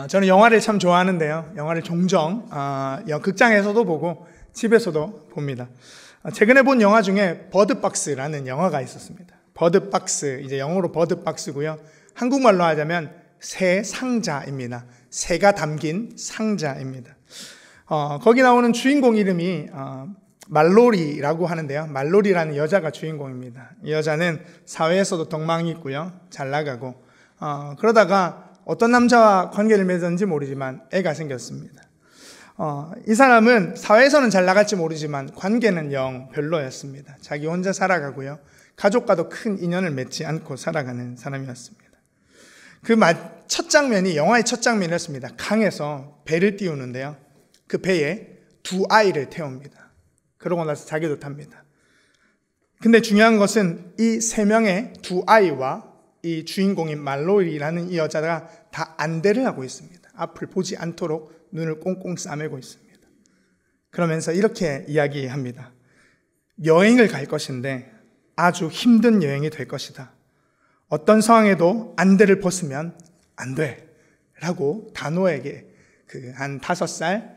저는 영화를 참 좋아하는데요. 영화를 종종 극장에서도 보고 집에서도 봅니다. 최근에 본 영화 중에 버드박스라는 영화가 있었습니다. 버드박스, 이제 영어로 버드박스고요. 한국말로 하자면 새 상자입니다. 새가 담긴 상자입니다. 거기 나오는 주인공 이름이 말로리라고 하는데요. 말로리라는 여자가 주인공입니다. 이 여자는 사회에서도 덕망이 있고요. 잘 나가고 그러다가 어떤 남자와 관계를 맺었는지 모르지만 애가 생겼습니다. 이 사람은 사회에서는 잘 나갈지 모르지만 관계는 영 별로였습니다. 자기 혼자 살아가고요. 가족과도 큰 인연을 맺지 않고 살아가는 사람이었습니다. 첫 장면이 영화의 첫 장면이었습니다. 강에서 배를 띄우는데요. 그 배에 두 아이를 태웁니다. 그러고 나서 자기도 탑니다. 근데 중요한 것은 이 세 명의 두 아이와 이 주인공인 말로리라는 이 여자가 다 안대를 하고 있습니다. 앞을 보지 않도록 눈을 꽁꽁 싸매고 있습니다. 그러면서 이렇게 이야기합니다. 여행을 갈 것인데 아주 힘든 여행이 될 것이다. 어떤 상황에도 안대를 벗으면 안 돼. 라고 단호하게 한 5살,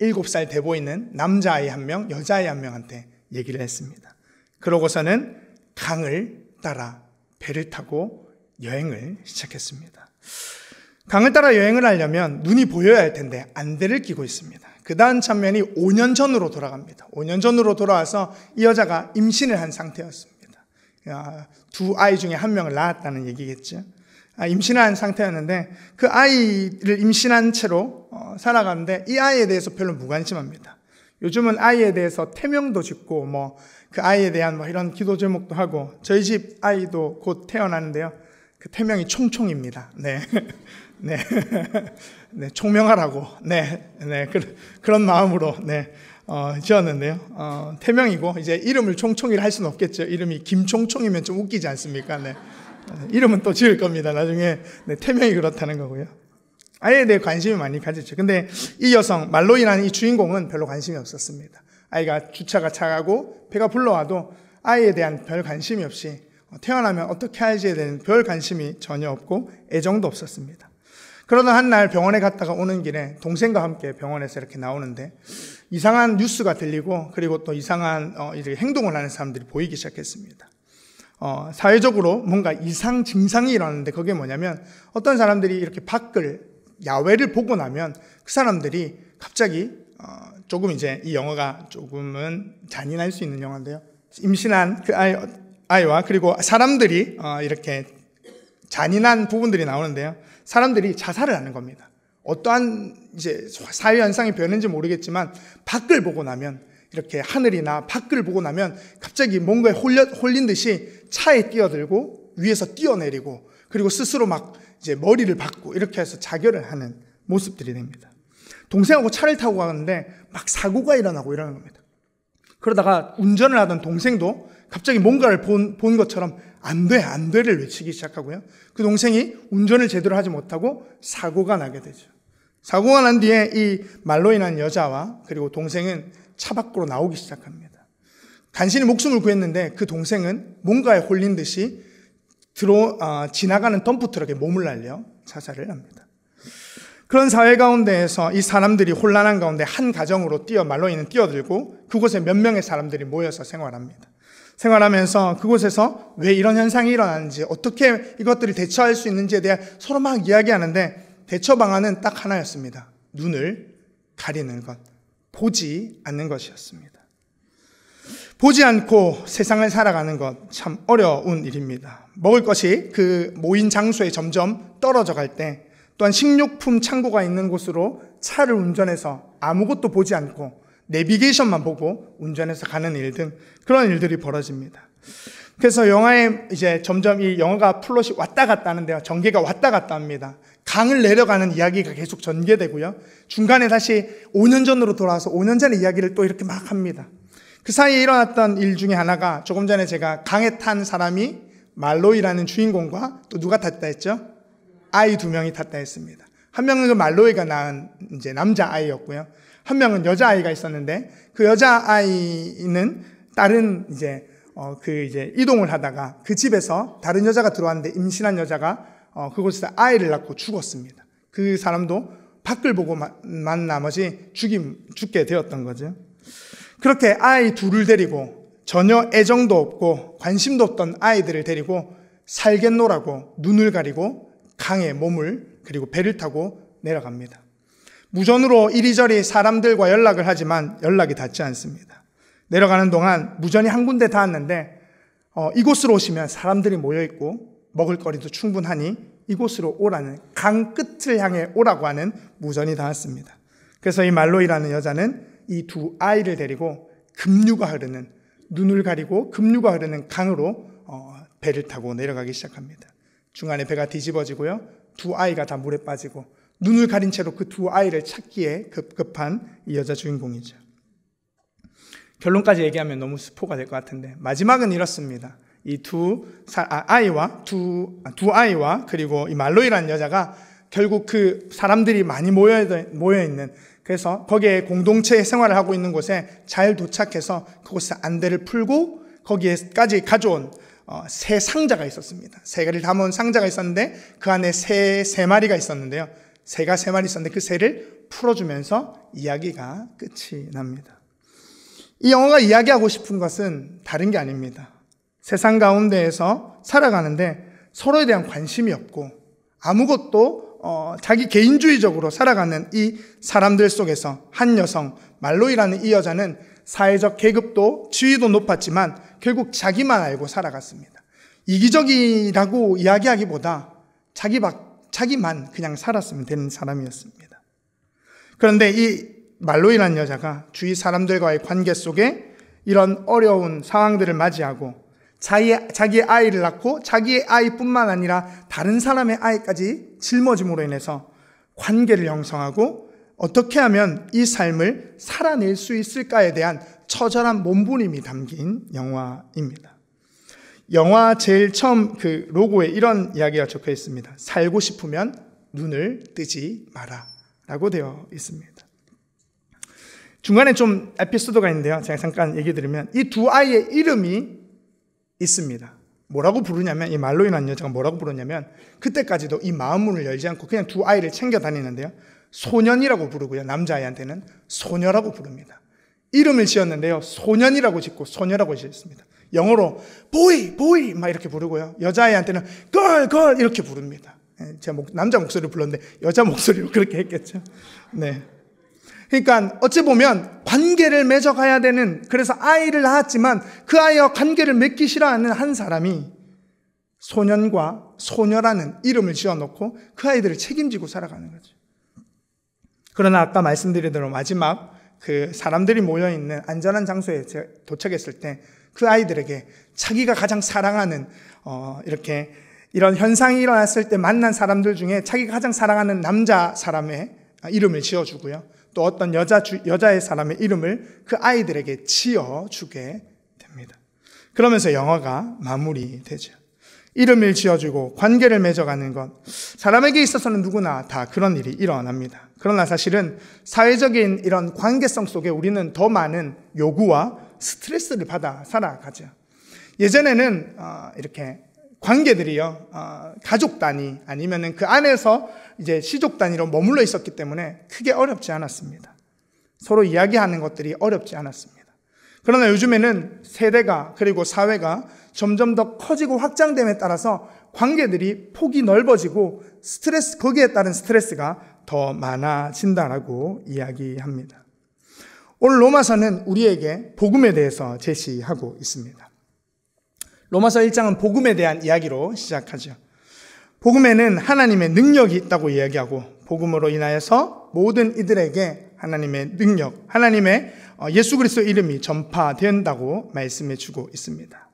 7살 돼 보이는 남자아이 한 명, 여자아이 한 명한테 얘기를 했습니다. 그러고서는 강을 따라 배를 타고 여행을 시작했습니다. 강을 따라 여행을 하려면 눈이 보여야 할 텐데 안대를 끼고 있습니다. 그 다음 장면이 5년 전으로 돌아갑니다. 5년 전으로 돌아와서 이 여자가 임신을 한 상태였습니다. 두 아이 중에 한 명을 낳았다는 얘기겠죠. 임신을 한 상태였는데 그 아이를 임신한 채로 살아가는데 이 아이에 대해서 별로 무관심합니다. 요즘은 아이에 대해서 태명도 짓고 그 아이에 대한 이런 기도 제목도 하고 저희 집 아이도 곧 태어나는데요. 그 태명이 총총입니다. 네. 네. 네, 총명하라고. 네. 그런 마음으로 지었는데요. 태명이고 이제 이름을 총총이라 할 수는 없겠죠. 이름이 김총총이면 좀 웃기지 않습니까? 네. 이름은 또 지을 겁니다. 나중에. 네, 태명이 그렇다는 거고요. 아이에 대해 관심이 많이 가졌죠. 근데 이 여성 말로이라는 이 주인공은 별로 관심이 없었습니다. 아이가 주차가 차가고 배가 불러와도 아이에 대한 별 관심이 없이 태어나면 어떻게 할지에 대한 별 관심이 전혀 없고 애정도 없었습니다. 그러던 한 날 병원에 갔다가 오는 길에 동생과 함께 병원에서 이렇게 나오는데 이상한 뉴스가 들리고 그리고 또 이상한 이렇게 행동을 하는 사람들이 보이기 시작했습니다. 사회적으로 뭔가 이상 증상이 일어나는데 그게 뭐냐면 어떤 사람들이 이렇게 야외를 보고 나면 그 사람들이 갑자기 조금 이제 이 영화가 조금은 잔인할 수 있는 영화인데요. 임신한 그 아이와 그리고 사람들이 이렇게 잔인한 부분들이 나오는데요. 사람들이 자살을 하는 겁니다. 어떠한 이제 사회 현상이 변했는지 모르겠지만 밖을 보고 나면 이렇게 하늘이나 밖을 보고 나면 갑자기 뭔가에 홀린 듯이 차에 뛰어들고 위에서 뛰어내리고 그리고 스스로 이제 머리를 박고 이렇게 해서 자결을 하는 모습들이 됩니다. 동생하고 차를 타고 가는데 사고가 일어나고 이러는 겁니다. 그러다가 운전을 하던 동생도 갑자기 뭔가를 본 것처럼 안 돼를 외치기 시작하고요. 그 동생이 운전을 제대로 하지 못하고 사고가 나게 되죠. 사고가 난 뒤에 이 말로이라는 여자와 그리고 동생은 차 밖으로 나오기 시작합니다. 간신히 목숨을 구했는데 그 동생은 뭔가에 홀린 듯이 지나가는 덤프트럭에 몸을 날려 자살을 합니다. 그런 사회 가운데에서 이 사람들이 혼란한 가운데 한 가정으로 말로이는 뛰어들고 그곳에 몇 명의 사람들이 모여서 생활합니다. 생활하면서 그곳에서 왜 이런 현상이 일어나는지 어떻게 이것들을 대처할 수 있는지에 대해 서로 막 이야기하는데 대처 방안은 딱 하나였습니다. 눈을 가리는 것, 보지 않는 것이었습니다. 보지 않고 세상을 살아가는 것 참 어려운 일입니다. 먹을 것이 그 모인 장소에 점점 떨어져 갈 때 또한 식료품 창고가 있는 곳으로 차를 운전해서 아무것도 보지 않고 내비게이션만 보고 운전해서 가는 일 등 그런 일들이 벌어집니다. 그래서 영화에 이제 점점 이 영화가 플롯이 왔다 갔다 하는데요. 전개가 왔다 갔다 합니다. 강을 내려가는 이야기가 계속 전개되고요. 중간에 다시 5년 전으로 돌아와서 5년 전의 이야기를 또 이렇게 막 합니다. 그 사이에 일어났던 일 중에 하나가 조금 전에 제가 강에 탄 사람이 말로이라는 주인공과 또 누가 탔다 했죠? 아이 2명이 탔다 했습니다. 한 명은 그 말로이가 낳은 이제 남자아이였고요. 한 명은 여자아이가 있었는데 그 여자아이는 다른 이제 이동을 하다가 그 집에서 다른 여자가 들어왔는데 임신한 여자가 그곳에서 아이를 낳고 죽었습니다. 그 사람도 밖을 보고 만 나머지 죽게 되었던 거죠. 그렇게 아이 둘을 데리고 전혀 애정도 없고 관심도 없던 아이들을 데리고 살겠노라고 눈을 가리고 강에 몸을 그리고 배를 타고 내려갑니다. 무전으로 이리저리 사람들과 연락을 하지만 연락이 닿지 않습니다. 내려가는 동안 무전이 한 군데 닿았는데 이곳으로 오시면 사람들이 모여있고 먹을거리도 충분하니 이곳으로 오라는, 강 끝을 향해 오라고 하는 무전이 닿았습니다. 그래서 이 말로이라는 여자는 이 두 아이를 데리고 급류가 흐르는, 눈을 가리고 급류가 흐르는 강으로 배를 타고 내려가기 시작합니다. 중간에 배가 뒤집어지고요, 두 아이가 다 물에 빠지고 눈을 가린 채로 그 두 아이를 찾기에 급급한 이 여자 주인공이죠. 결론까지 얘기하면 너무 스포가 될 것 같은데 마지막은 이렇습니다. 이 두 아이와 그리고 이 말로이라는 여자가 결국 그 사람들이 많이 모여있는, 그래서 거기에 공동체 생활을 하고 있는 곳에 잘 도착해서 그곳에 안대를 풀고 거기에까지 가져온 새 상자가 있었습니다. 새 개를 담은 상자가 있었는데 그 안에 새 3마리가 있었는데요. 새가 3마리 있었는데 그 새를 풀어주면서 이야기가 끝이 납니다. 이 영화가 이야기하고 싶은 것은 다른 게 아닙니다. 세상 가운데에서 살아가는데 서로에 대한 관심이 없고 아무것도 자기 개인주의적으로 살아가는 이 사람들 속에서 한 여성, 말로이라는 이 여자는 사회적 계급도 지위도 높았지만 결국 자기만 알고 살아갔습니다. 이기적이라고 이야기하기보다 자기만 그냥 살았으면 되는 사람이었습니다. 그런데 이 말로이라는 여자가 주위 사람들과의 관계 속에 이런 어려운 상황들을 맞이하고 자기의 아이를 낳고 자기의 아이뿐만 아니라 다른 사람의 아이까지 짊어짐으로 인해서 관계를 형성하고 어떻게 하면 이 삶을 살아낼 수 있을까에 대한 처절한 몸부림이 담긴 영화입니다. 영화 제일 처음 그 로고에 이런 이야기가 적혀 있습니다. 살고 싶으면 눈을 뜨지 마라 라고 되어 있습니다. 중간에 좀 에피소드가 있는데요. 제가 잠깐 얘기 드리면 이 두 아이의 이름이 있습니다. 뭐라고 부르냐면, 이 말로이라는 여자가 뭐라고 부르냐면 그때까지도 이 마음문을 열지 않고 그냥 두 아이를 챙겨 다니는데요. 소년이라고 부르고요. 남자아이한테는 소녀라고 부릅니다. 이름을 지었는데요. 소년이라고 짓고 소녀라고 지었습니다. 영어로 boy 막 이렇게 부르고요. 여자아이한테는 girl 이렇게 부릅니다. 제가 남자 목소리로 불렀는데 여자 목소리로 그렇게 했겠죠. 네. 그러니까 어찌 보면 관계를 맺어가야 되는, 그래서 아이를 낳았지만 그 아이와 관계를 맺기 싫어하는 한 사람이 소년과 소녀라는 이름을 지어놓고 그 아이들을 책임지고 살아가는 거죠. 그러나 아까 말씀드린 대로 마지막 그 사람들이 모여있는 안전한 장소에 제가 도착했을 때 그 아이들에게 자기가 가장 사랑하는 이렇게 이런 현상이 일어났을 때 만난 사람들 중에 자기가 가장 사랑하는 남자 사람의 이름을 지어주고요. 또 어떤 여자의 사람의 이름을 그 아이들에게 지어주게 됩니다. 그러면서 영화가 마무리되죠. 이름을 지어주고 관계를 맺어가는 것, 사람에게 있어서는 누구나 다 그런 일이 일어납니다. 그러나 사실은 사회적인 이런 관계성 속에 우리는 더 많은 요구와 스트레스를 받아 살아가죠. 예전에는 이렇게 관계들이요, 가족 단위 아니면은 그 안에서 이제 시족 단위로 머물러 있었기 때문에 크게 어렵지 않았습니다. 서로 이야기하는 것들이 어렵지 않았습니다. 그러나 요즘에는 세대가 그리고 사회가 점점 더 커지고 확장됨에 따라서 관계들이 폭이 넓어지고 거기에 따른 스트레스가 더 많아진다라고 이야기합니다. 오늘 로마서는 우리에게 복음에 대해서 제시하고 있습니다. 로마서 1장은 복음에 대한 이야기로 시작하죠. 복음에는 하나님의 능력이 있다고 이야기하고 복음으로 인하여서 모든 이들에게 하나님의 능력, 하나님의 예수 그리스도 이름이 전파된다고 말씀해 주고 있습니다.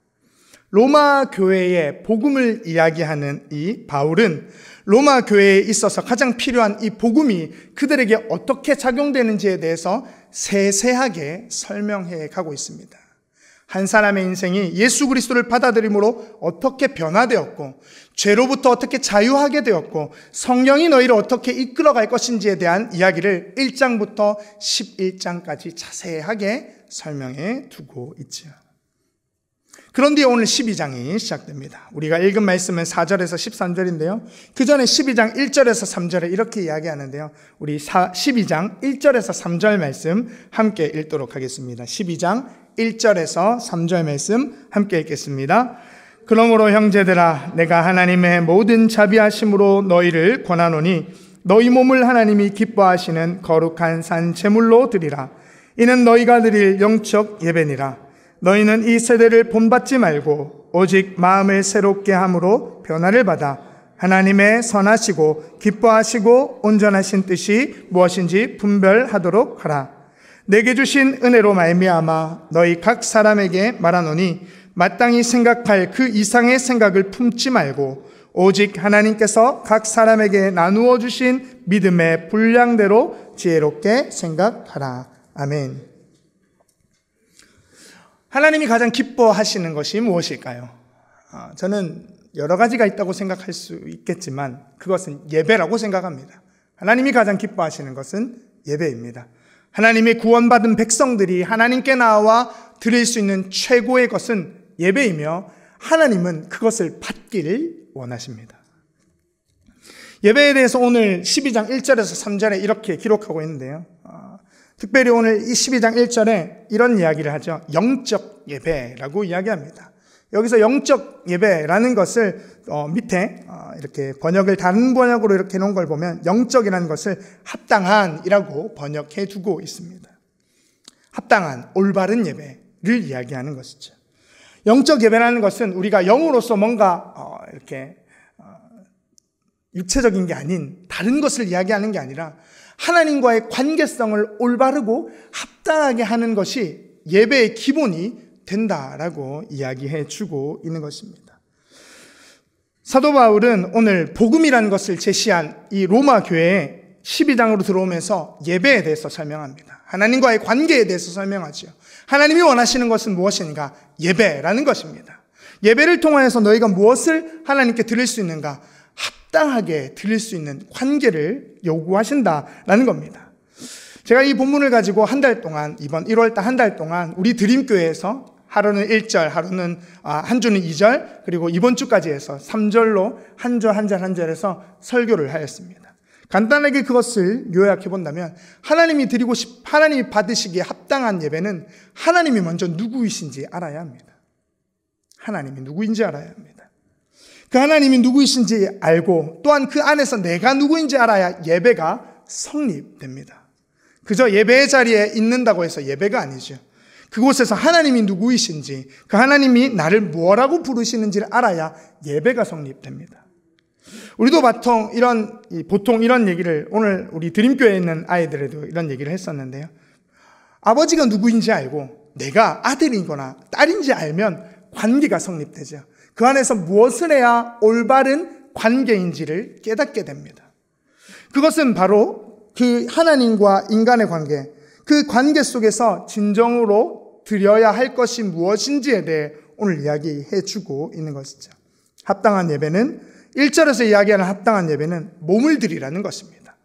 로마 교회의 복음을 이야기하는 이 바울은 로마 교회에 있어서 가장 필요한 이 복음이 그들에게 어떻게 작용되는지에 대해서 세세하게 설명해 가고 있습니다. 한 사람의 인생이 예수 그리스도를 받아들임으로 어떻게 변화되었고 죄로부터 어떻게 자유하게 되었고 성령이 너희를 어떻게 이끌어갈 것인지에 대한 이야기를 1장부터 11장까지 자세하게 설명해 두고 있죠. 그런 뒤에 오늘 12장이 시작됩니다. 우리가 읽은 말씀은 4절에서 13절인데요. 그 전에 12장 1절에서 3절에 이렇게 이야기하는데요. 우리 12장 1절에서 3절 말씀 함께 읽도록 하겠습니다. 12장 1절에서 3절 말씀 함께 읽겠습니다. 그러므로 형제들아, 내가 하나님의 모든 자비하심으로 너희를 권하노니 너희 몸을 하나님이 기뻐하시는 거룩한 산 제물로 드리라. 이는 너희가 드릴 영적 예배니라. 너희는 이 세대를 본받지 말고 오직 마음을 새롭게 함으로 변화를 받아 하나님의 선하시고 기뻐하시고 온전하신 뜻이 무엇인지 분별하도록 하라. 내게 주신 은혜로 말미암아 너희 각 사람에게 말하노니 마땅히 생각할 그 이상의 생각을 품지 말고 오직 하나님께서 각 사람에게 나누어 주신 믿음의 분량대로 지혜롭게 생각하라. 아멘. 하나님이 가장 기뻐하시는 것이 무엇일까요? 저는 여러 가지가 있다고 생각할 수 있겠지만 그것은 예배라고 생각합니다. 하나님이 가장 기뻐하시는 것은 예배입니다. 하나님의 구원받은 백성들이 하나님께 나와 드릴 수 있는 최고의 것은 예배이며 하나님은 그것을 받기를 원하십니다. 예배에 대해서 오늘 12장 1절에서 3절에 이렇게 기록하고 있는데요. 특별히 오늘 이 12장 1절에 이런 이야기를 하죠. 영적 예배라고 이야기합니다. 여기서 영적 예배라는 것을 밑에 이렇게 번역을 다른 번역으로 이렇게 해놓은 걸 보면 영적이라는 것을 합당한이라고 번역해 두고 있습니다. 합당한, 올바른 예배를 이야기하는 것이죠. 영적 예배라는 것은 우리가 영으로서 뭔가 이렇게 육체적인 게 아닌 다른 것을 이야기하는 게 아니라 하나님과의 관계성을 올바르고 합당하게 하는 것이 예배의 기본이 된다라고 이야기해 주고 있는 것입니다. 사도 바울은 오늘 복음이라는 것을 제시한 이 로마 교회에 12장으로 들어오면서 예배에 대해서 설명합니다. 하나님과의 관계에 대해서 설명하죠. 하나님이 원하시는 것은 무엇인가? 예배라는 것입니다. 예배를 통하여서 너희가 무엇을 하나님께 드릴 수 있는가? 합당하게 드릴 수 있는 관계를 요구하신다라는 겁니다. 제가 이 본문을 가지고 한 달 동안, 이번 1월달 한 달 동안 우리 드림교회에서 하루는 1절, 하루는 한 주는 2절, 그리고 이번 주까지 해서 3절로 한 절 한 절 한 절에서 설교를 하였습니다. 간단하게 그것을 요약해 본다면 하나님이 받으시기에 합당한 예배는 하나님이 먼저 누구이신지 알아야 합니다. 하나님이 누구인지 알아야 합니다. 그 하나님이 누구이신지 알고 또한 그 안에서 내가 누구인지 알아야 예배가 성립됩니다. 그저 예배의 자리에 있는다고 해서 예배가 아니죠. 그곳에서 하나님이 누구이신지, 그 하나님이 나를 뭐라고 부르시는지를 알아야 예배가 성립됩니다. 우리도 보통 이런 얘기를 오늘 우리 드림교회에 있는 아이들에도 이런 얘기를 했었는데요. 아버지가 누구인지 알고 내가 아들이거나 딸인지 알면 관계가 성립되죠. 그 안에서 무엇을 해야 올바른 관계인지를 깨닫게 됩니다. 그것은 바로 그 하나님과 인간의 관계, 그 관계 속에서 진정으로 드려야 할 것이 무엇인지에 대해 오늘 이야기해 주고 있는 것이죠. 합당한 예배는 1절에서 이야기하는 합당한 예배는 몸을 드리라는 것입니다.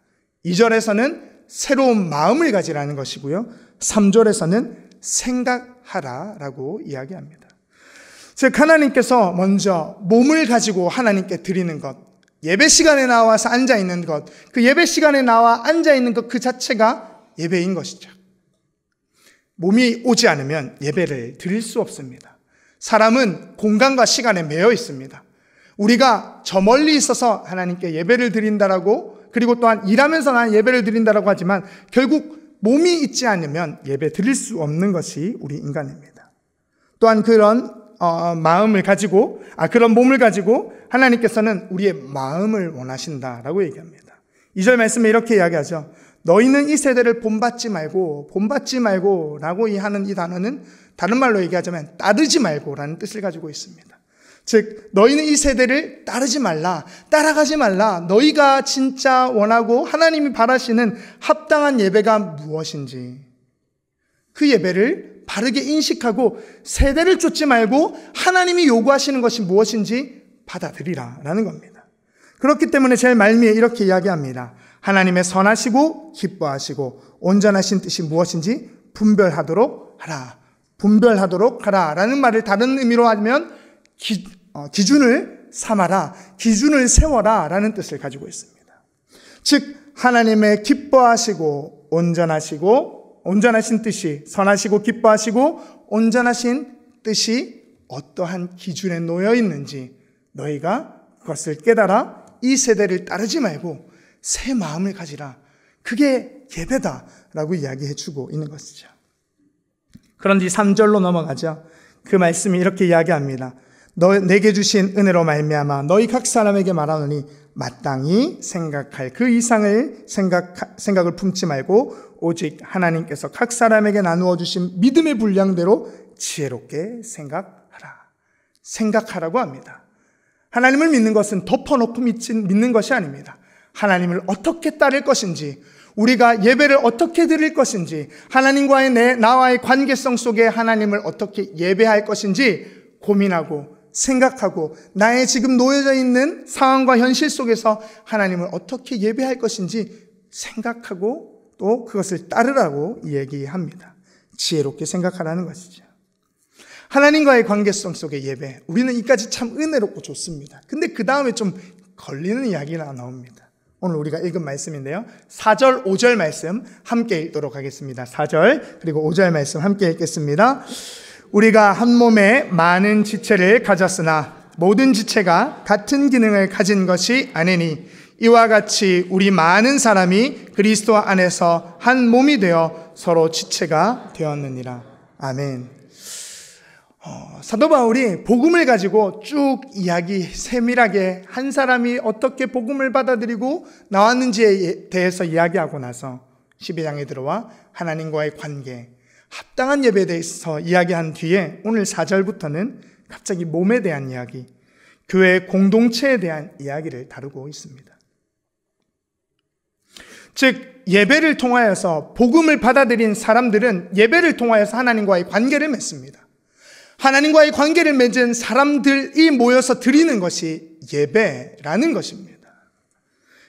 2절에서는 새로운 마음을 가지라는 것이고요. 3절에서는 생각하라라고 이야기합니다. 즉 하나님께서 먼저 몸을 가지고 하나님께 드리는 것, 예배 시간에 나와서 앉아있는 것, 그 예배 시간에 나와 앉아있는 것 그 자체가 예배인 것이죠. 몸이 오지 않으면 예배를 드릴 수 없습니다. 사람은 공간과 시간에 매여 있습니다. 우리가 저 멀리 있어서 하나님께 예배를 드린다라고, 그리고 또한 일하면서 난 예배를 드린다라고 하지만 결국 몸이 있지 않으면 예배 드릴 수 없는 것이 우리 인간입니다. 또한 그런 마음을 가지고, 그런 몸을 가지고 하나님께서는 우리의 마음을 원하신다라고 얘기합니다. 2절 말씀에 이렇게 이야기하죠. 너희는 이 세대를 본받지 말고 라고 하는 이 단어는 다른 말로 얘기하자면 따르지 말고라는 뜻을 가지고 있습니다. 즉 너희는 이 세대를 따르지 말라, 따라가지 말라. 너희가 진짜 원하고 하나님이 바라시는 합당한 예배가 무엇인지 그 예배를 바르게 인식하고 세대를 쫓지 말고 하나님이 요구하시는 것이 무엇인지 받아들이라라는 겁니다. 그렇기 때문에 제일 말미에 이렇게 이야기합니다. 하나님의 선하시고 기뻐하시고 온전하신 뜻이 무엇인지 분별하도록 하라. 분별하도록 하라라는 말을 다른 의미로 하면 기준을 삼아라, 기준을 세워라 라는 뜻을 가지고 있습니다. 즉 하나님의 기뻐하시고 온전하신 뜻이, 선하시고 기뻐하시고 온전하신 뜻이 어떠한 기준에 놓여 있는지 너희가 그것을 깨달아 이 세대를 따르지 말고 새 마음을 가지라. 그게 예배다라고 이야기해 주고 있는 것이죠. 그런데 3절로 넘어가죠. 그 말씀이 이렇게 이야기합니다. 내게 주신 은혜로 말미암아 너희 각 사람에게 말하노니 마땅히 생각할 그 이상을 생각을 품지 말고 오직 하나님께서 각 사람에게 나누어 주신 믿음의 분량대로 지혜롭게 생각하라고 합니다. 하나님을 믿는 것은 덮어놓고 믿는 것이 아닙니다. 하나님을 어떻게 따를 것인지, 우리가 예배를 어떻게 드릴 것인지, 하나님과의 나와의 관계성 속에 하나님을 어떻게 예배할 것인지 고민하고 생각하고, 나의 지금 놓여져 있는 상황과 현실 속에서 하나님을 어떻게 예배할 것인지 생각하고 또 그것을 따르라고 얘기합니다. 지혜롭게 생각하라는 것이죠. 하나님과의 관계성 속의 예배, 우리는 이까지 참 은혜롭고 좋습니다. 근데 그 다음에 좀 걸리는 이야기가 나옵니다. 오늘 우리가 읽은 말씀인데요, 4절, 5절 말씀 함께 읽도록 하겠습니다. 4절 그리고 5절 말씀 함께 읽겠습니다. 우리가 한 몸에 많은 지체를 가졌으나 모든 지체가 같은 기능을 가진 것이 아니니 이와 같이 우리 많은 사람이 그리스도 안에서 한 몸이 되어 서로 지체가 되었느니라. 아멘. 사도 바울이 복음을 가지고 쭉 세밀하게 한 사람이 어떻게 복음을 받아들이고 나왔는지에 대해서 이야기하고 나서 12장에 들어와 하나님과의 관계, 합당한 예배에 대해서 이야기한 뒤에 오늘 4절부터는 갑자기 몸에 대한 이야기, 교회 공동체에 대한 이야기를 다루고 있습니다. 즉 예배를 통하여서 복음을 받아들인 사람들은 예배를 통하여서 하나님과의 관계를 맺습니다. 하나님과의 관계를 맺은 사람들이 모여서 드리는 것이 예배라는 것입니다.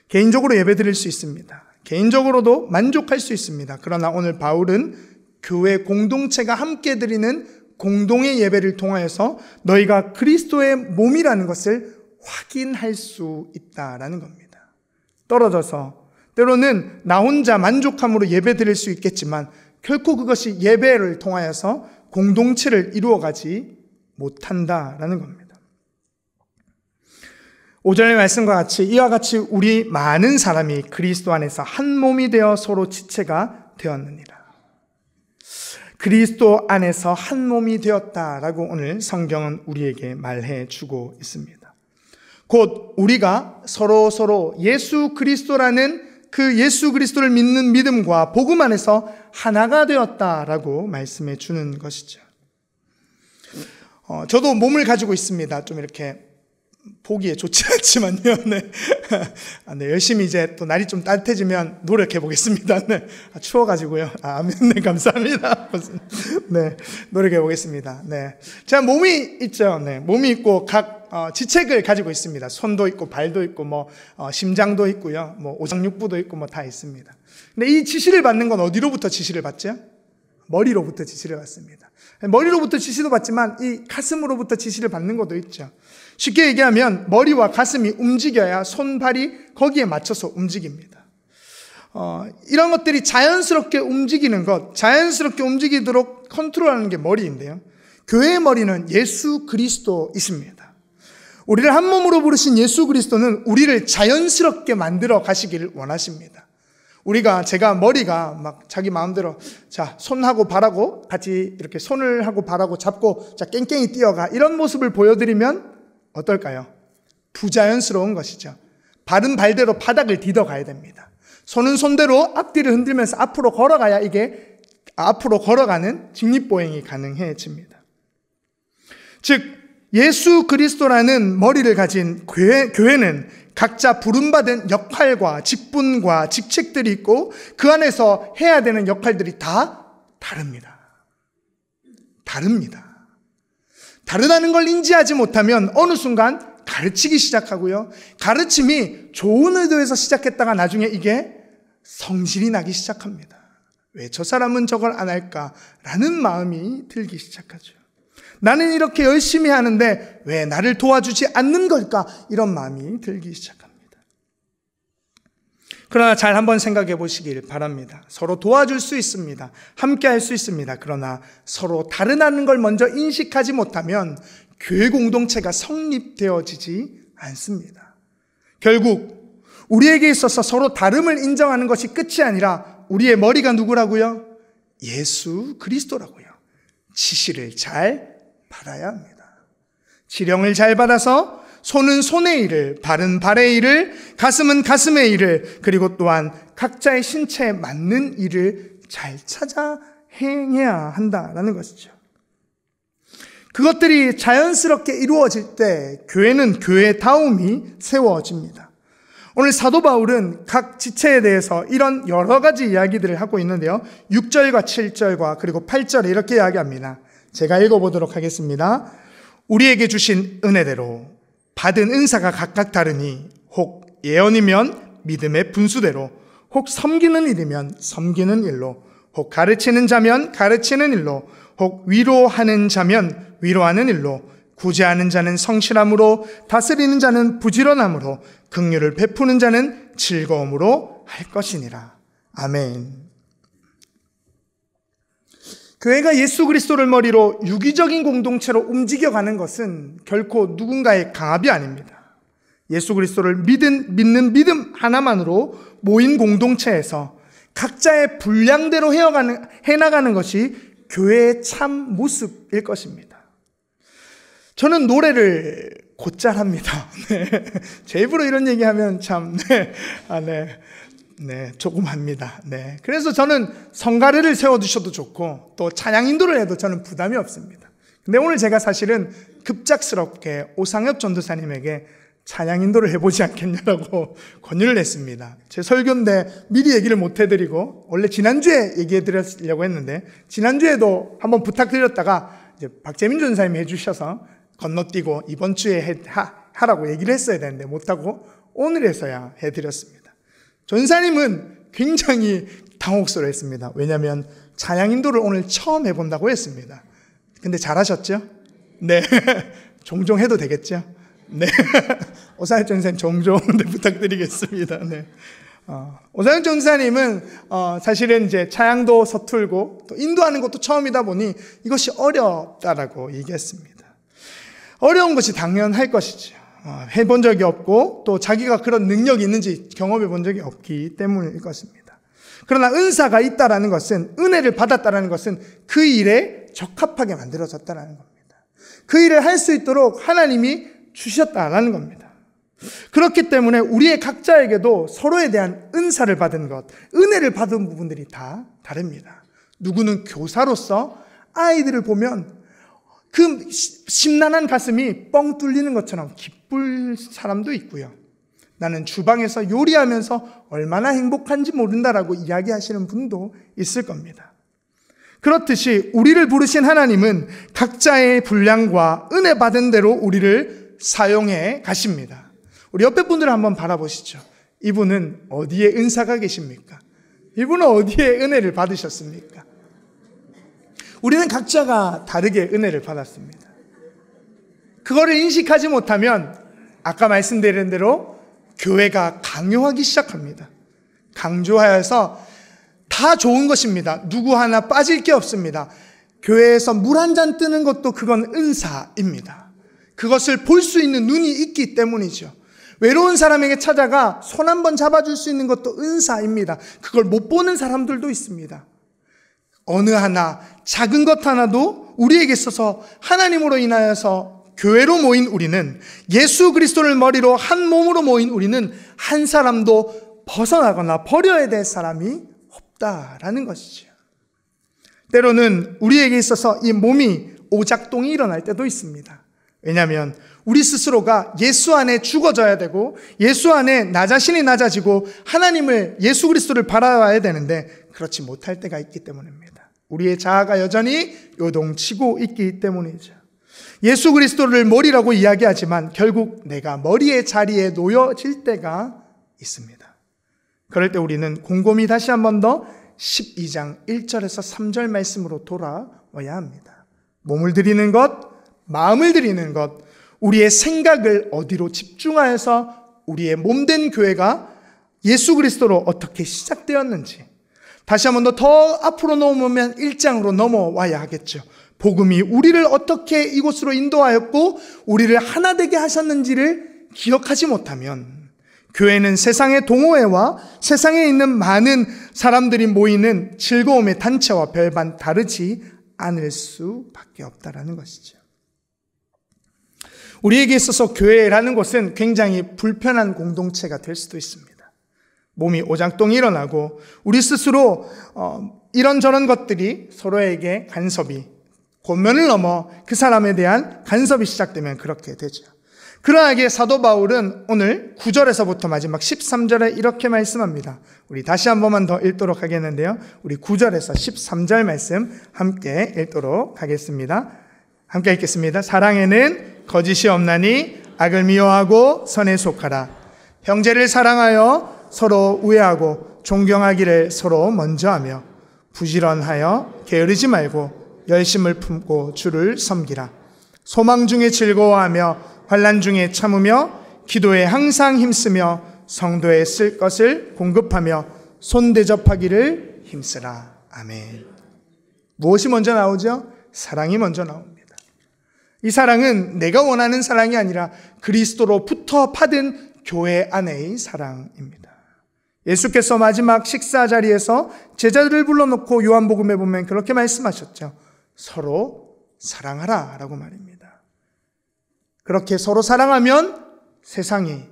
개인적으로 예배 드릴 수 있습니다. 개인적으로도 만족할 수 있습니다. 그러나 오늘 바울은 교회 공동체가 함께 드리는 공동의 예배를 통하여서 너희가 그리스도의 몸이라는 것을 확인할 수 있다라는 겁니다. 떨어져서 때로는 나 혼자 만족함으로 예배 드릴 수 있겠지만 결코 그것이 예배를 통하여서 공동체를 이루어가지 못한다라는 겁니다. 5절의 말씀과 같이 이와 같이 우리 많은 사람이 그리스도 안에서 한 몸이 되어 서로 지체가 되었느니라. 그리스도 안에서 한 몸이 되었다라고 오늘 성경은 우리에게 말해 주고 있습니다. 곧 우리가 서로 예수 그리스도라는 그 예수 그리스도를 믿는 믿음과 복음 안에서 하나가 되었다라고 말씀해 주는 것이죠. 저도 몸을 가지고 있습니다. 좀 이렇게 보기에 좋지 않지만요. 네. 열심히 이제 또 날이 좀 따뜻해지면 노력해 보겠습니다. 네. 추워가지고요. 아멘. 네, 감사합니다. 네, 노력해 보겠습니다. 네. 제가 몸이 있죠. 네, 몸이 있고 각 지책을 가지고 있습니다. 손도 있고 발도 있고 심장도 있고요. 오장육부도 있고 다 있습니다. 근데 이 지시를 받는 건 어디로부터 지시를 받죠? 머리로부터 지시를 받습니다. 머리로부터 지시도 받지만 이 가슴으로부터 지시를 받는 것도 있죠. 쉽게 얘기하면 머리와 가슴이 움직여야 손발이 거기에 맞춰서 움직입니다. 이런 것들이 자연스럽게 움직이는 것, 자연스럽게 움직이도록 컨트롤하는 게 머리인데요. 교회의 머리는 예수 그리스도이십니다. 우리를 한 몸으로 부르신 예수 그리스도는 우리를 자연스럽게 만들어 가시기를 원하십니다. 제가 머리가 막 자기 마음대로 손하고 발하고 같이 이렇게 손을 하고 발하고 잡고 깽깽이 뛰어가 이런 모습을 보여드리면 어떨까요? 부자연스러운 것이죠. 발은 발대로 바닥을 디뎌가야 됩니다. 손은 손대로 앞뒤를 흔들면서 앞으로 걸어가야 이게 앞으로 걸어가는 직립보행이 가능해집니다. 즉 예수 그리스도라는 머리를 가진 교회는 각자 부름받은 역할과 직분과 직책들이 있고 그 안에서 해야 되는 역할들이 다 다릅니다. 다르다는 걸 인지하지 못하면 어느 순간 가르치기 시작하고요. 가르침이 좋은 의도에서 시작했다가 나중에 이게 성질이 나기 시작합니다. 왜 저 사람은 저걸 안 할까라는 마음이 들기 시작하죠. 나는 이렇게 열심히 하는데 왜 나를 도와주지 않는 걸까? 이런 마음이 들기 시작합니다. 그러나 잘 한번 생각해 보시길 바랍니다. 서로 도와줄 수 있습니다. 함께 할 수 있습니다. 그러나 서로 다르다는 걸 먼저 인식하지 못하면 교회 공동체가 성립되어지지 않습니다. 결국 우리에게 있어서 서로 다름을 인정하는 것이 끝이 아니라 우리의 머리가 누구라고요? 예수 그리스도라고요. 지시를 잘 받아야 합니다. 지령을 잘 받아서 손은 손의 일을, 발은 발의 일을, 가슴은 가슴의 일을, 그리고 또한 각자의 신체에 맞는 일을 잘 찾아 행해야 한다라는 것이죠. 그것들이 자연스럽게 이루어질 때 교회는 교회다움이 세워집니다. 오늘 사도 바울은 각 지체에 대해서 이런 여러 가지 이야기들을 하고 있는데요. 6절과 7절과 그리고 8절에 이렇게 이야기합니다. 제가 읽어보도록 하겠습니다. 우리에게 주신 은혜대로 받은 은사가 각각 다르니 혹 예언이면 믿음의 분수대로, 혹 섬기는 일이면 섬기는 일로, 혹 가르치는 자면 가르치는 일로, 혹 위로하는 자면 위로하는 일로, 구제하는 자는 성실함으로, 다스리는 자는 부지런함으로, 긍휼을 베푸는 자는 즐거움으로 할 것이니라. 아멘. 교회가 예수 그리스도를 머리로 유기적인 공동체로 움직여가는 것은 결코 누군가의 강압이 아닙니다. 예수 그리스도를 믿는 믿음 하나만으로 모인 공동체에서 각자의 분량대로 해나가는 것이 교회의 참 모습일 것입니다. 저는 노래를 곧잘 합니다. 네. 제 입으로 이런 얘기하면 참, 조금 합니다. 네. 그래서 저는 성가래를 세워주셔도 좋고, 또 찬양 인도를 해도 저는 부담이 없습니다. 근데 오늘 제가 사실은 급작스럽게 오상엽 전도사님에게 찬양 인도를 해보지 않겠냐라고 권유를 했습니다. 제 설교인데 미리 얘기를 못 해드리고, 원래 지난주에 얘기해드리려고 했는데, 지난주에도 한번 부탁드렸다가, 이제 박재민 전사님이 해주셔서 건너뛰고 이번 주에 하라고 얘기를 했어야 되는데 못하고 오늘에서야 해드렸습니다. 전사님은 굉장히 당혹스러워 했습니다. 왜냐하면 찬양 인도를 오늘 처음 해본다고 했습니다. 근데 잘하셨죠? 네. 종종 해도 되겠죠? 네. 오상혁 전사님 종종 부탁드리겠습니다. 네. 오상혁 전사님은 사실은 이제 찬양도 서툴고 또 인도하는 것도 처음이다 보니 이것이 어렵다라고 얘기했습니다. 어려운 것이 당연할 것이죠. 해본 적이 없고 또 자기가 그런 능력이 있는지 경험해 본 적이 없기 때문일 것입니다. 그러나 은사가 있다라는 것은, 은혜를 받았다라는 것은 그 일에 적합하게 만들어졌다라는 겁니다. 그 일을 할 수 있도록 하나님이 주셨다라는 겁니다. 그렇기 때문에 우리의 각자에게도 서로에 대한 은사를 받은 것, 은혜를 받은 부분들이 다 다릅니다. 누구는 교사로서 아이들을 보면 그 심란한 가슴이 뻥 뚫리는 것처럼 기쁠 사람도 있고요. 나는 주방에서 요리하면서 얼마나 행복한지 모른다라고 이야기하시는 분도 있을 겁니다. 그렇듯이 우리를 부르신 하나님은 각자의 분량과 은혜 받은 대로 우리를 사용해 가십니다. 우리 옆에 분들을 한번 바라보시죠. 이분은 어디에 은사가 계십니까? 이분은 어디에 은혜를 받으셨습니까? 우리는 각자가 다르게 은혜를 받았습니다. 그거를 인식하지 못하면 아까 말씀드린 대로 교회가 강요하기 시작합니다. 강조하여서 다 좋은 것입니다. 누구 하나 빠질 게 없습니다. 교회에서 물 한 잔 뜨는 것도 그건 은사입니다. 그것을 볼 수 있는 눈이 있기 때문이죠. 외로운 사람에게 찾아가 손 한번 잡아줄 수 있는 것도 은사입니다. 그걸 못 보는 사람들도 있습니다. 어느 하나, 작은 것 하나도 우리에게 있어서 하나님으로 인하여서 교회로 모인 우리는, 예수 그리스도를 머리로 한 몸으로 모인 우리는 한 사람도 벗어나거나 버려야 될 사람이 없다라는 것이죠. 때로는 우리에게 있어서 이 몸이 오작동이 일어날 때도 있습니다. 왜냐하면 우리 스스로가 예수 안에 죽어져야 되고 예수 안에 나 자신이 낮아지고 하나님을, 예수 그리스도를 바라봐야 되는데 그렇지 못할 때가 있기 때문입니다. 우리의 자아가 여전히 요동치고 있기 때문이죠. 예수 그리스도를 머리라고 이야기하지만 결국 내가 머리의 자리에 놓여질 때가 있습니다. 그럴 때 우리는 곰곰이 다시 한 번 더 12장 1절에서 3절 말씀으로 돌아와야 합니다. 몸을 드리는 것, 마음을 드리는 것, 우리의 생각을 어디로 집중하여서 우리의 몸된 교회가 예수 그리스도로 어떻게 시작되었는지, 다시 한 번 더 앞으로 넘으면 1장으로 넘어와야 하겠죠. 복음이 우리를 어떻게 이곳으로 인도하였고 우리를 하나 되게 하셨는지를 기억하지 못하면 교회는 세상의 동호회와 세상에 있는 많은 사람들이 모이는 즐거움의 단체와 별반 다르지 않을 수밖에 없다라는 것이죠. 우리에게 있어서 교회라는 것은 굉장히 불편한 공동체가 될 수도 있습니다. 몸이 오장똥이 일어나고 우리 스스로 이런저런 것들이 서로에게 간섭이, 권면을 넘어 그 사람에 대한 간섭이 시작되면 그렇게 되죠. 그러하기에 사도 바울은 오늘 9절에서부터 마지막 13절에 이렇게 말씀합니다. 우리 다시 한 번만 더 읽도록 하겠는데요. 우리 9절에서 13절 말씀 함께 읽도록 하겠습니다. 함께 읽겠습니다. 사랑에는 거짓이 없나니 악을 미워하고 선에 속하라. 형제를 사랑하여 서로 우애하고 존경하기를 서로 먼저 하며 부지런하여 게으르지 말고 열심을 품고 주를 섬기라. 소망 중에 즐거워하며 환난 중에 참으며 기도에 항상 힘쓰며 성도에 쓸 것을 공급하며 손대접하기를 힘쓰라. 아멘. 무엇이 먼저 나오죠? 사랑이 먼저 나옵니다. 이 사랑은 내가 원하는 사랑이 아니라 그리스도로부터 받은 교회 안의 사랑입니다. 예수께서 마지막 식사 자리에서 제자들을 불러놓고 요한복음에 보면 그렇게 말씀하셨죠. 서로 사랑하라 라고 말입니다. 그렇게 서로 사랑하면 세상이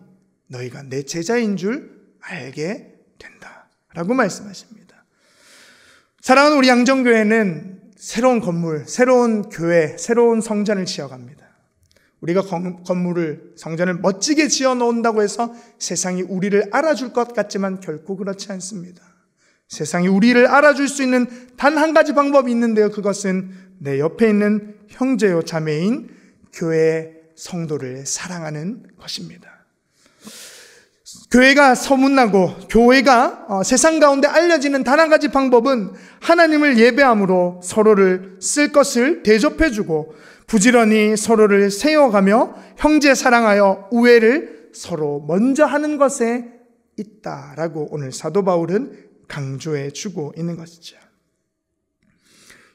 너희가 내 제자인 줄 알게 된다 라고 말씀하십니다. 사랑하는 우리 양정교회는 새로운 건물, 새로운 교회, 새로운 성전을 지어갑니다. 우리가 건물을, 성전을 멋지게 지어 놓는다고 해서 세상이 우리를 알아줄 것 같지만 결코 그렇지 않습니다. 세상이 우리를 알아줄 수 있는 단 한 가지 방법이 있는데요. 그것은 내 옆에 있는 형제요 자매인 교회 성도를 사랑하는 것입니다. 교회가 소문나고 교회가 세상 가운데 알려지는 단 한 가지 방법은 하나님을 예배함으로 서로를 쓸 것을 대접해주고 부지런히 서로를 세워가며 형제 사랑하여 우애를 서로 먼저 하는 것에 있다라고 오늘 사도 바울은 강조해 주고 있는 것이죠.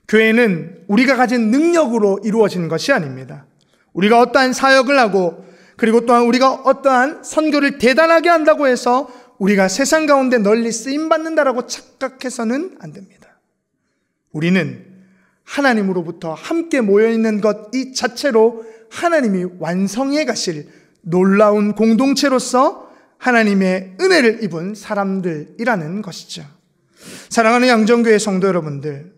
교회는 우리가 가진 능력으로 이루어지는 것이 아닙니다. 우리가 어떠한 사역을 하고 그리고 또한 우리가 어떠한 선교를 대단하게 한다고 해서 우리가 세상 가운데 널리 쓰임받는다라고 착각해서는 안 됩니다. 우리는 하나님으로부터 함께 모여있는 것 이 자체로 하나님이 완성해 가실 놀라운 공동체로서 하나님의 은혜를 입은 사람들이라는 것이죠. 사랑하는 양정교회 성도 여러분들,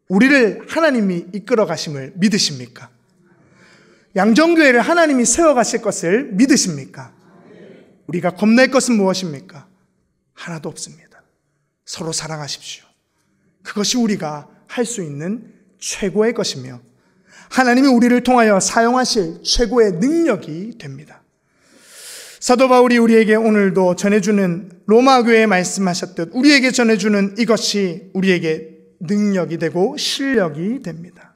우리를 하나님이 이끌어 가심을 믿으십니까? 양정교회를 하나님이 세워가실 것을 믿으십니까? 우리가 겁낼 것은 무엇입니까? 하나도 없습니다. 서로 사랑하십시오. 그것이 우리가 할 수 있는 최고의 것이며 하나님이 우리를 통하여 사용하실 최고의 능력이 됩니다. 사도 바울이 우리에게 오늘도 전해주는 로마 교회에 말씀하셨듯 우리에게 전해주는 이것이 우리에게 능력이 되고 실력이 됩니다.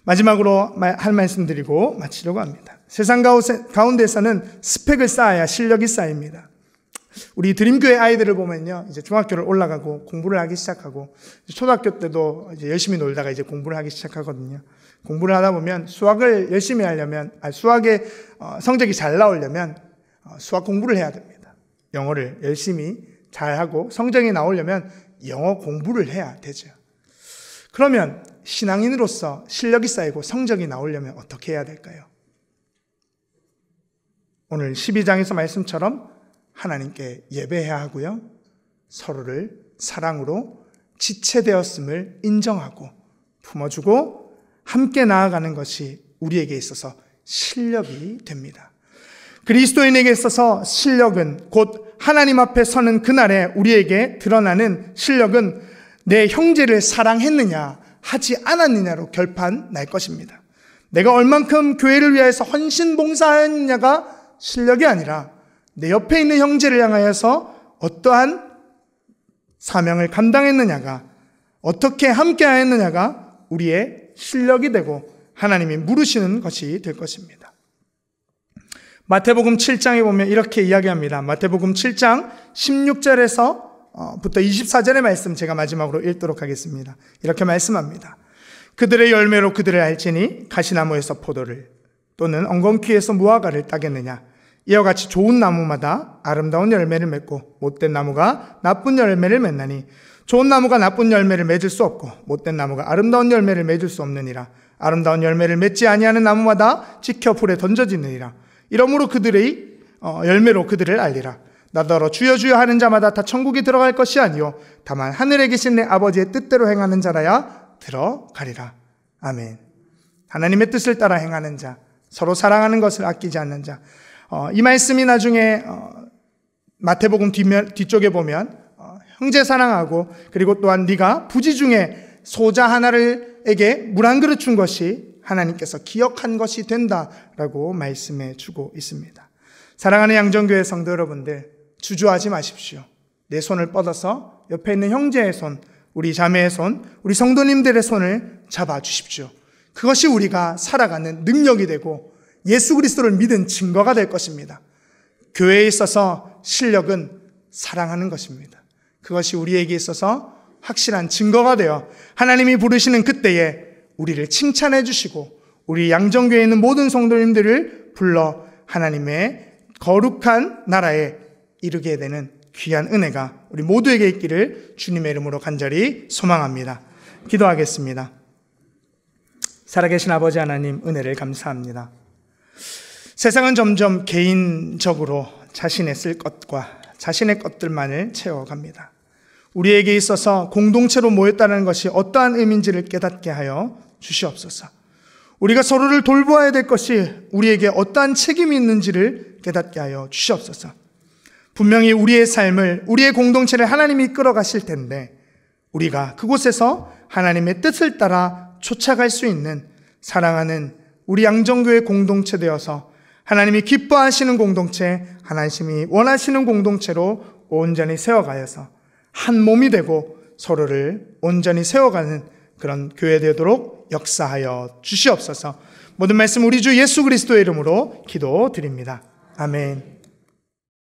마지막으로 할 말씀 드리고 마치려고 합니다. 세상 가운데서는 스펙을 쌓아야 실력이 쌓입니다. 우리 드림교회 아이들을 보면요, 이제 중학교를 올라가고 공부를 하기 시작하고, 초등학교 때도 이제 열심히 놀다가 이제 공부를 하기 시작하거든요. 공부를 하다 보면 수학을 열심히 하려면, 수학에 성적이 잘 나오려면 수학 공부를 해야 됩니다. 영어를 열심히 잘하고 성적이 나오려면 영어 공부를 해야 되죠. 그러면 신앙인으로서 실력이 쌓이고 성적이 나오려면 어떻게 해야 될까요? 오늘 12장에서 말씀처럼 하나님께 예배해야 하고요, 서로를 사랑으로 지체되었음을 인정하고 품어주고 함께 나아가는 것이 우리에게 있어서 실력이 됩니다. 그리스도인에게 있어서 실력은 곧 하나님 앞에 서는 그날에 우리에게 드러나는 실력은 내 형제를 사랑했느냐 하지 않았느냐로 결판 날 것입니다. 내가 얼만큼 교회를 위해서 헌신 봉사하였느냐가 실력이 아니라 내 옆에 있는 형제를 향하여서 어떠한 사명을 감당했느냐가, 어떻게 함께하였느냐가 우리의 실력이 되고 하나님이 물으시는 것이 될 것입니다. 마태복음 7장에 보면 이렇게 이야기합니다. 마태복음 7장 16절에서 부터 24절의 말씀 제가 마지막으로 읽도록 하겠습니다. 이렇게 말씀합니다. 그들의 열매로 그들을 알지니 가시나무에서 포도를 또는 엉겅퀴에서 무화과를 따겠느냐. 이와 같이 좋은 나무마다 아름다운 열매를 맺고 못된 나무가 나쁜 열매를 맺나니 좋은 나무가 나쁜 열매를 맺을 수 없고 못된 나무가 아름다운 열매를 맺을 수 없느니라. 아름다운 열매를 맺지 아니하는 나무마다 지켜 불에 던져지느니라. 이러므로 그들의 열매로 그들을 알리라. 나더러 주여 주여 하는 자마다 다 천국에 들어갈 것이 아니요 다만 하늘에 계신 내 아버지의 뜻대로 행하는 자라야 들어가리라. 아멘. 하나님의 뜻을 따라 행하는 자, 서로 사랑하는 것을 아끼지 않는 자. 이 말씀이 나중에 마태복음 뒤쪽에 보면 형제 사랑하고 그리고 또한 네가 부지 중에 소자 하나를에게 물 한 그릇 준 것이 하나님께서 기억한 것이 된다라고 말씀해 주고 있습니다. 사랑하는 양정교회 성도 여러분들, 주저하지 마십시오. 내 손을 뻗어서 옆에 있는 형제의 손, 우리 자매의 손, 우리 성도님들의 손을 잡아주십시오. 그것이 우리가 살아가는 능력이 되고 예수 그리스도를 믿은 증거가 될 것입니다. 교회에 있어서 실력은 사랑하는 것입니다. 그것이 우리에게 있어서 확실한 증거가 되어 하나님이 부르시는 그때에 우리를 칭찬해 주시고 우리 양정교회에 있는 모든 성도님들을 불러 하나님의 거룩한 나라에 이르게 되는 귀한 은혜가 우리 모두에게 있기를 주님의 이름으로 간절히 소망합니다. 기도하겠습니다. 살아계신 아버지 하나님, 은혜를 감사합니다. 세상은 점점 개인적으로 자신의 쓸 것과 자신의 것들만을 채워갑니다. 우리에게 있어서 공동체로 모였다는 것이 어떠한 의미인지를 깨닫게 하여 주시옵소서. 우리가 서로를 돌보아야 될 것이 우리에게 어떠한 책임이 있는지를 깨닫게 하여 주시옵소서. 분명히 우리의 삶을, 우리의 공동체를 하나님이 끌어가실 텐데 우리가 그곳에서 하나님의 뜻을 따라 쫓아갈 수 있는 사랑하는 우리 양정교회 공동체 되어서 하나님이 기뻐하시는 공동체, 하나님이 원하시는 공동체로 온전히 세워가여서 한 몸이 되고 서로를 온전히 세워가는 그런 교회 되도록 역사하여 주시옵소서. 모든 말씀 우리 주 예수 그리스도의 이름으로 기도드립니다. 아멘.